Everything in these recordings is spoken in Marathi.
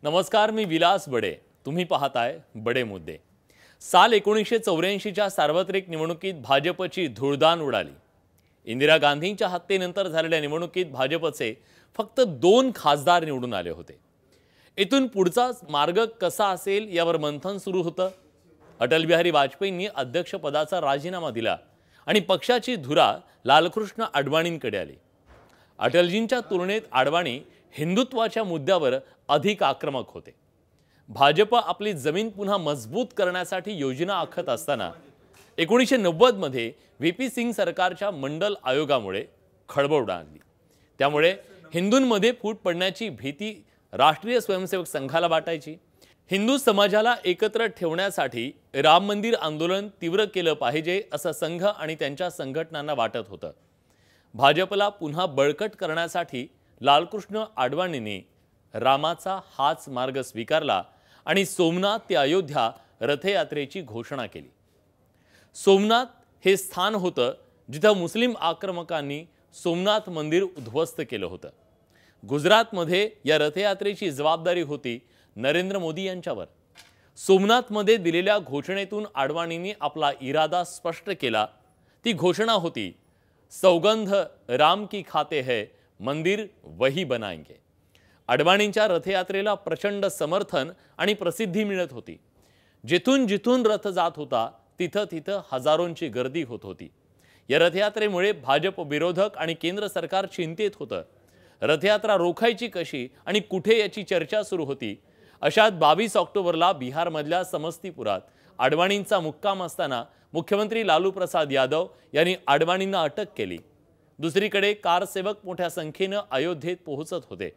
नमस्कार, मी विलास बडे. तुम्ही पाहताय बडे मुद्दे. साल 1984च्या सार्वत्रिक निवडणुकीत भाजपची धुळदाण उडाली. इंदिरा गांधींच्या हत्येनंतर झालेल्या निवडणुकीत भाजपचे फक्त 2 खासदार निवडून आले होते. इथून पुढचा मार्ग कसा असेल यावर मंथन सुरू होतं. अटल बिहारी वाजपेयींनी अध्यक्षपदाचा राजीनामा दिला आणि पक्षाची धुरा लालकृष्ण अडवाणींकडे आली. अटलजींच्या तुलनेत अडवाणी हिंदुत्वाच्या मुद्द्यावर अधिक आक्रमक होते. भाजप आपली जमीन पुन्हा मजबूत करण्यासाठी योजना आखत असताना 1990 मध्ये व्हीपी सिंग सरकारच्या मंडल आयोगामुळे खळबळ उडाली. त्यामुळे हिंदूंमध्ये फूट पडण्याची भीती राष्ट्रीय स्वयंसेवक संघाला वाटायची. हिंदू समाजाला एकत्र ठेवण्यासाठी राम मंदिर आंदोलन तीव्र केलं पाहिजे असं संघ आणि त्यांच्या संघटनांना वाटत होतं. भाजपला पुन्हा बळकट करण्यासाठी लालकृष्ण अडवाणींनी रामाचा हाच मार्ग स्वीकारला आणि सोमनाथ ते अयोध्या रथयात्रेची घोषणा केली. सोमनाथ हे स्थान होतं जिथं मुस्लिम आक्रमकांनी सोमनाथ मंदिर उद्ध्वस्त केलं होतं. गुजरातमध्ये या रथयात्रेची जबाबदारी होती नरेंद्र मोदी यांच्यावर. सोमनाथमध्ये दिलेल्या घोषणेतून अडवाणींनी आपला इरादा स्पष्ट केला. ती घोषणा होती, सौगंध राम की खाते है, मंदिर वही बनाएंगे. अडवाणींच्या रथयात्रेला प्रचंड समर्थन आणि प्रसिद्धी मिळत होती. जिथून जिथून रथ जात होता तिथं तिथं हजारोंची गर्दी होत होती. या रथयात्रेमुळे भाजप विरोधक आणि केंद्र सरकार चिंतेत होतं. रथयात्रा रोखायची कशी आणि कुठे याची चर्चा सुरू होती. अशात 22 ऑक्टोबरला बिहारमधल्या समस्तीपुरात अडवाणींचा मुक्काम असताना मुख्यमंत्री लालू प्रसाद यादव यांनी अडवाणींना अटक केली. दुसरीकडे कारसेवक मोठ्या संख्येने अयोध्येत पोहोचत होते.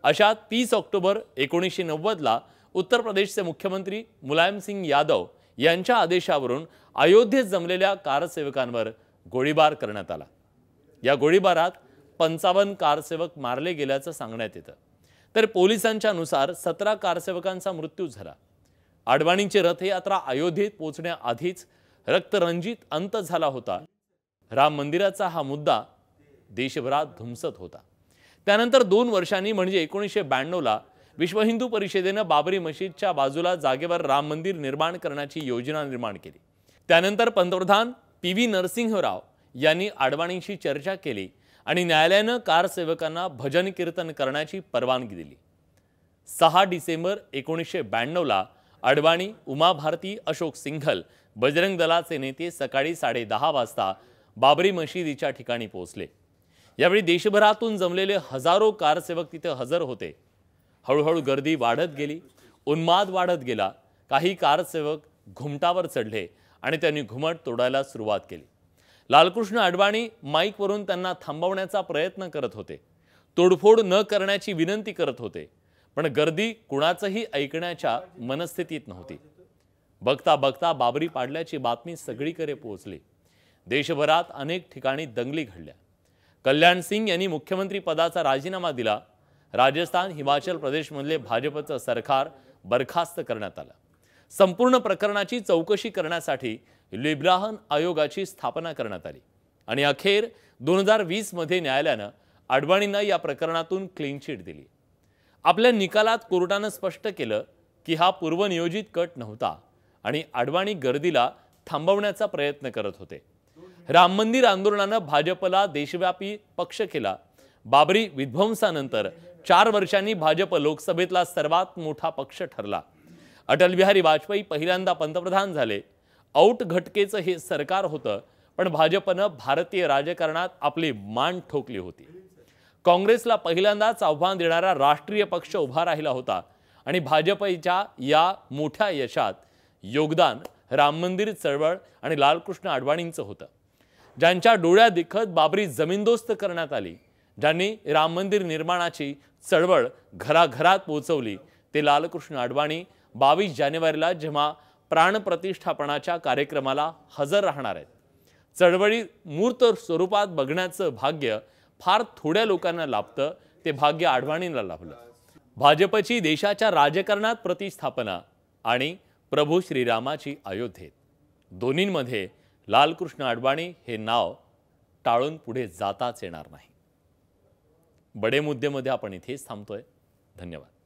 अशात 30 ऑक्टोबर 1990ला उत्तर प्रदेशचे मुख्यमंत्री मुलायम सिंग यादव यांच्या आदेशावरून अयोध्येत जमलेल्या कारसेवकांवर गोळीबार करण्यात आला. या गोळीबारात 55 कारसेवक मारले गेल्याचं सांगण्यात येतं. तर पोलिसांच्या नुसार 17 कारसेवकांचा मृत्यू झाला. अडवाणींची रथयात्रा अयोध्येत पोहोचण्याआधीच रक्तरंजित अंत झाला होता. राम मंदिराचा हा मुद्दा देशभरात धुमसत होता. त्यानंतर 2 वर्षांनी म्हणजे 1992ला विश्व हिंदू परिषदेने बाबरी मशीदच्या बाजूला जागेवर राम मंदिर निर्माण करण्याची योजना निर्माण केली. त्यानंतर पंतप्रधान PV नरसिंह राव यांनी अडवाणींशी चर्चा केली आणि न्यायालयाने कारसेवकांना भजन कीर्तन करण्याची परवानगी दिली. 6 डिसेंबर 1992ला अडवाणी, उमा भारती, अशोक सिंघल, बजरंग दलाचे नेते सकाळी 10:30 वाजता बाबरी मशिदीच्या ठिकाणी पोहोचले. यावेळी देशभरातून जमलेले हजारो कारसेवक तिथे हजर होते. हळूहळू गर्दी वाढत गेली, उन्माद वाढत गेला. काही कारसेवक घुमटावर चढले आणि त्यांनी घुमट तोडायला सुरुवात केली. लालकृष्ण अडवाणी माईकवरून त्यांना थांबवण्याचा प्रयत्न करत होते. तोडफोड न करण्याची विनंती करत होते. पण गर्दी कुणाचंही ऐकण्याच्या मनस्थितीत नव्हती. बघता बघता बाबरी पाडल्याची बातमी सगळीकडे पोहोचली. देशभरात अनेक ठिकाणी दंगली घडल्या. कल्याण सिंग यांनी मुख्यमंत्री पदाचा राजीनामा दिला. राजस्थान, हिमाचल प्रदेशमधले भाजपचं सरकार बरखास्त करण्यात आलं. संपूर्ण प्रकरणाची चौकशी करण्यासाठी लिब्राहन आयोगाची स्थापना करण्यात आली आणि अखेर 2020 मध्ये न्यायालयानं अडवाणींना या प्रकरणातून क्लीन चिट दिली. आपल्या निकालात कोर्टानं स्पष्ट केलं की हा पूर्वनियोजित कट नव्हता आणि अडवाणी गर्दीला थांबवण्याचा प्रयत्न करत होते. राम मंदिर आंदोलनानं भाजपला देशव्यापी पक्ष केला. बाबरी विध्वंसानंतर 4 वर्षांनी भाजप लोकसभेतला सर्वात मोठा पक्ष ठरला. अटल बिहारी वाजपेयी पहिल्यांदा पंतप्रधान झाले. औट घटकेचं हे सरकार होतं, पण भाजपनं भारतीय राजकारणात आपली मान ठोकली होती. काँग्रेसला पहिल्यांदाच आव्हान देणारा राष्ट्रीय पक्ष उभा राहिला होता आणि भाजपच्या या मोठ्या यशात योगदान राम मंदिर चळवळ आणि लालकृष्ण अडवाणींचं होतं. ज्यांच्या डोळ्यात दिखत बाबरी जमीनदोस्त करण्यात आली, ज्यांनी राम मंदिर निर्माणाची चळवळ घराघरात पोहोचवली, ते लालकृष्ण अडवाणी 22 जानेवारीला जेव्हा प्राणप्रतिष्ठापनाच्या कार्यक्रमाला हजर राहणार आहेत. चळवळी मूर्त स्वरूपात बघण्याचं भाग्य फार थोड्या लोकांना लाभतं. ते भाग्य अडवाणींना लाभलं. भाजपची देशाच्या राजकारणात प्रतिष्ठापना आणि प्रभू श्रीरामाची अयोध्येत, दोन्हींमध्ये लालकृष्ण अडवाणी हे नाव टाळून पुढे जाताच येणार नाही. बडे मुद्देमध्ये आपण इथेच थांबतोय. धन्यवाद.